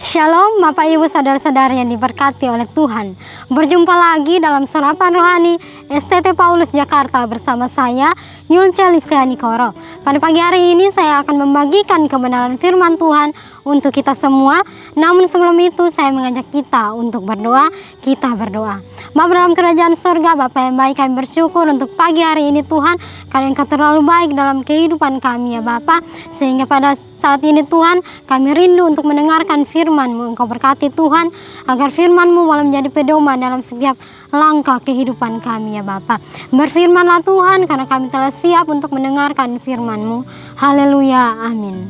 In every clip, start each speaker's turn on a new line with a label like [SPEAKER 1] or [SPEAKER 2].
[SPEAKER 1] Shalom Bapak Ibu Saudara-saudara yang diberkati oleh Tuhan. Berjumpa lagi dalam Sarapan Rohani STT Paulus Jakarta bersama saya Yulce Listiani Koro. Pada pagi hari ini saya akan membagikan kebenaran firman Tuhan untuk kita semua. Namun sebelum itu saya mengajak kita untuk berdoa. Kita berdoa. Bapa dalam kerajaan surga, Bapa yang baik, kami bersyukur untuk pagi hari ini Tuhan, karena Engkau terlalu baik dalam kehidupan kami ya Bapa, sehingga pada saat ini Tuhan kami rindu untuk mendengarkan firman-Mu. Engkau berkati Tuhan agar firman-Mu boleh menjadi pedoman dalam setiap langkah kehidupan kami ya Bapa. Berfirmanlah Tuhan, karena kami telah siap untuk mendengarkan firman-Mu. Haleluya, amin.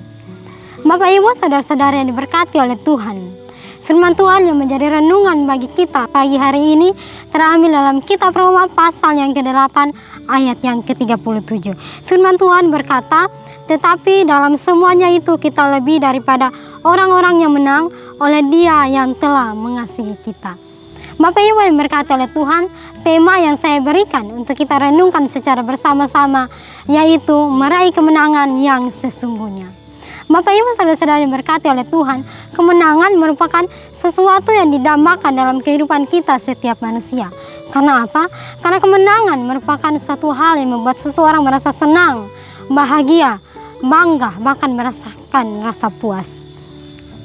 [SPEAKER 1] Bapak Ibu saudara-saudara yang diberkati oleh Tuhan, firman Tuhan yang menjadi renungan bagi kita pagi hari ini terambil dalam kitab Roma pasal yang ke-8 ayat yang ke-37. Firman Tuhan berkata, tetapi dalam semuanya itu kita lebih daripada orang-orang yang menang oleh Dia yang telah mengasihi kita. Bapak Ibu yang berkati oleh Tuhan, tema yang saya berikan untuk kita renungkan secara bersama-sama yaitu meraih kemenangan yang sesungguhnya. Bapak Ibu saudara-saudara yang berkati oleh Tuhan, kemenangan merupakan sesuatu yang didambakan dalam kehidupan kita setiap manusia. Karena apa? Karena kemenangan merupakan suatu hal yang membuat seseorang merasa senang, bahagia, bangga, bahkan merasakan rasa puas.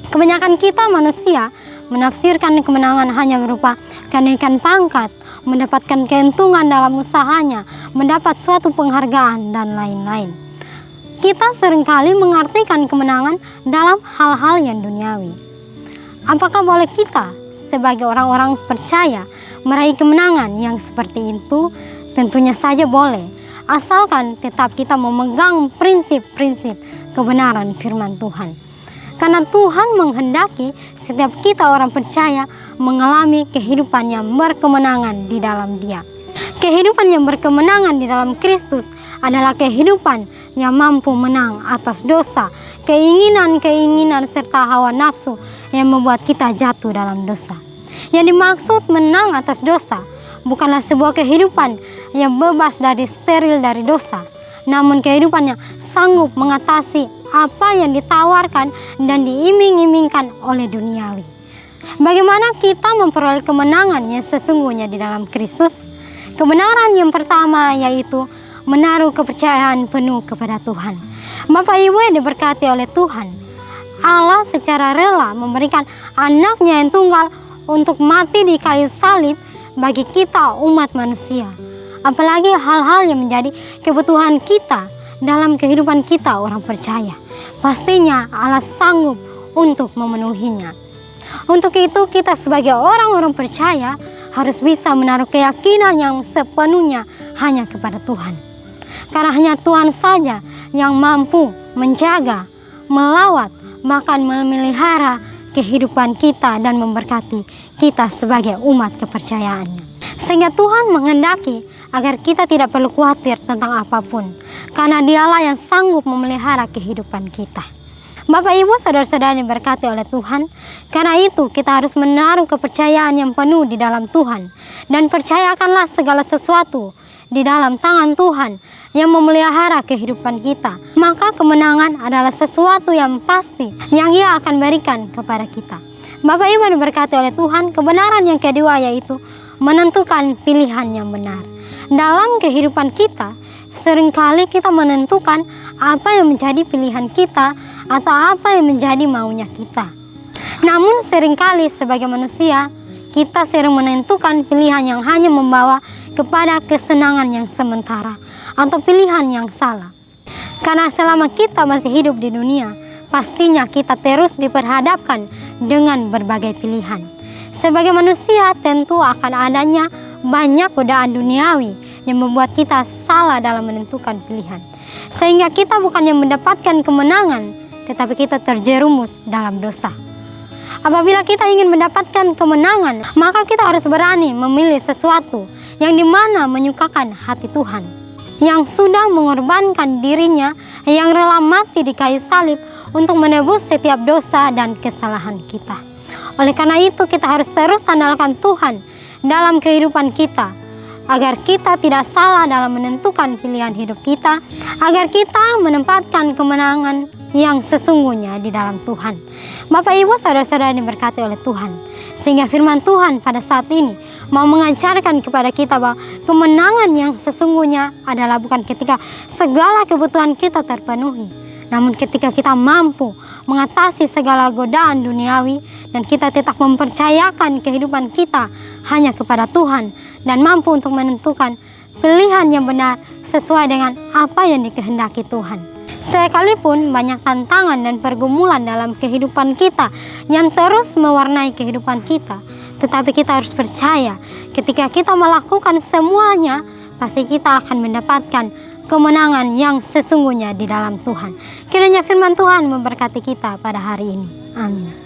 [SPEAKER 1] Kebanyakan kita manusia menafsirkan kemenangan hanya berupa kenaikan pangkat, mendapatkan keuntungan dalam usahanya, mendapat suatu penghargaan, dan lain-lain. Kita seringkali mengartikan kemenangan dalam hal-hal yang duniawi. Apakah boleh kita sebagai orang-orang percaya meraih kemenangan yang seperti itu? Tentunya saja boleh, asalkan tetap kita memegang prinsip-prinsip kebenaran firman Tuhan. Karena Tuhan menghendaki setiap kita orang percaya mengalami kehidupan yang berkemenangan di dalam Dia. Kehidupan yang berkemenangan di dalam Kristus adalah kehidupan yang mampu menang atas dosa, keinginan-keinginan serta hawa nafsu yang membuat kita jatuh dalam dosa. Yang dimaksud menang atas dosa bukanlah sebuah kehidupan yang bebas dari steril dari dosa, namun kehidupan yang sanggup mengatasi apa yang ditawarkan dan diiming-imingkan oleh duniawi. Bagaimana kita memperoleh kemenangan yang sesungguhnya di dalam Kristus? Kebenaran yang pertama yaitu menaruh kepercayaan penuh kepada Tuhan. Bapak Ibu yang diberkati oleh Tuhan, Allah secara rela memberikan anaknya yang tunggal untuk mati di kayu salib bagi kita umat manusia. Apalagi hal-hal yang menjadi kebutuhan kita dalam kehidupan kita orang percaya. Pastinya Allah sanggup untuk memenuhinya. Untuk itu kita sebagai orang-orang percaya harus bisa menaruh keyakinan yang sepenuhnya hanya kepada Tuhan. Karena hanya Tuhan saja yang mampu menjaga, melawat, bahkan memelihara kehidupan kita dan memberkati kita sebagai umat kepercayaannya. Sehingga Tuhan menghendaki agar kita tidak perlu khawatir tentang apapun, karena Dialah yang sanggup memelihara kehidupan kita. Bapak Ibu saudara-saudara yang diberkati oleh Tuhan, karena itu kita harus menaruh kepercayaan yang penuh di dalam Tuhan, dan percayakanlah segala sesuatu di dalam tangan Tuhan yang memelihara kehidupan kita. Maka kemenangan adalah sesuatu yang pasti yang Ia akan berikan kepada kita. Bapak Ibu yang diberkati oleh Tuhan, kebenaran yang kedua yaitu menentukan pilihan yang benar. Dalam kehidupan kita, seringkali kita menentukan apa yang menjadi pilihan kita atau apa yang menjadi maunya kita. Namun seringkali sebagai manusia, kita sering menentukan pilihan yang hanya membawa kepada kesenangan yang sementara atau pilihan yang salah. Karena selama kita masih hidup di dunia, pastinya kita terus diperhadapkan dengan berbagai pilihan. Sebagai manusia tentu akan adanya banyak godaan duniawi yang membuat kita salah dalam menentukan pilihan. Sehingga kita bukannya mendapatkan kemenangan, tetapi kita terjerumus dalam dosa. Apabila kita ingin mendapatkan kemenangan, maka kita harus berani memilih sesuatu yang dimana menyukakan hati Tuhan, yang sudah mengorbankan dirinya, yang rela mati di kayu salib untuk menebus setiap dosa dan kesalahan kita. Oleh karena itu kita harus terus andalkan Tuhan dalam kehidupan kita, agar kita tidak salah dalam menentukan pilihan hidup kita, agar kita menempatkan kemenangan yang sesungguhnya di dalam Tuhan. Bapak, Ibu, saudara-saudara diberkati oleh Tuhan, sehingga firman Tuhan pada saat ini mau mengajarkan kepada kita bahwa kemenangan yang sesungguhnya adalah bukan ketika segala kebutuhan kita terpenuhi, namun ketika kita mampu mengatasi segala godaan duniawi dan kita tetap mempercayakan kehidupan kita hanya kepada Tuhan dan mampu untuk menentukan pilihan yang benar sesuai dengan apa yang dikehendaki Tuhan. Sekalipun banyak tantangan dan pergumulan dalam kehidupan kita yang terus mewarnai kehidupan kita, tetapi kita harus percaya ketika kita melakukan semuanya, pasti kita akan mendapatkan kemenangan yang sesungguhnya di dalam Tuhan. Kiranya firman Tuhan memberkati kita pada hari ini. Amin.